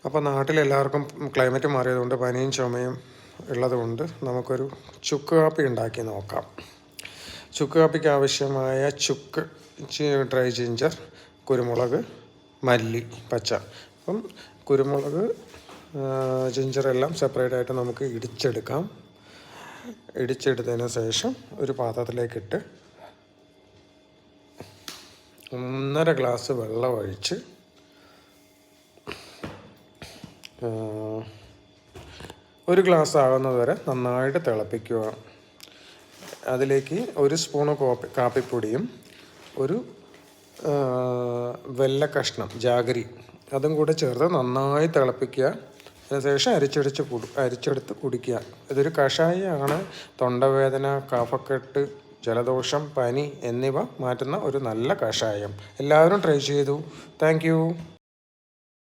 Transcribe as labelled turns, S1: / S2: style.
S1: അപ്പോൾ നാട്ടിലെല്ലാവർക്കും ക്ലൈമറ്റ് മാറിയതുകൊണ്ട് പനിയും ചുമയും ഉള്ളതുകൊണ്ട് നമുക്കൊരു ചുക്ക് കാപ്പി ഉണ്ടാക്കി നോക്കാം. ചുക്ക് കാപ്പിക്ക് ആവശ്യമായ ചുക്ക്, ഡ്രൈ ജിഞ്ചർ, കുരുമുളക്, മല്ലി പച്ച. അപ്പം കുരുമുളക്, ജിഞ്ചറെല്ലാം സെപ്പറേറ്റ് ആയിട്ട് നമുക്ക് ഇടിച്ചെടുക്കാം. ഇടിച്ചെടുത്തതിന് ശേഷം ഒരു പാത്രത്തിലേക്കിട്ട് 1.5 ഗ്ലാസ് വെള്ളം ഒഴിച്ച് ഒരു ഗ്ലാസ് ആകുന്നത് വരെ നന്നായിട്ട് തിളപ്പിക്കുക. അതിലേക്ക് 1 സ്പൂണ് കാപ്പിപ്പൊടിയും ഒരു വെല്ല കഷ്ണം ജാഗരി അതും കൂടെ ചേർത്ത് നന്നായി തിളപ്പിക്കുക. അതിനുശേഷം അരിച്ചെടുത്ത് കുടിക്കുക. ഇതൊരു കഷായമാണ്. തൊണ്ടവേദന, കഫക്കെട്ട്, ജലദോഷം, പനി എന്നിവ മാറ്റുന്ന ഒരു നല്ല കഷായം. എല്ലാവരും ട്രൈ ചെയ്തു. താങ്ക്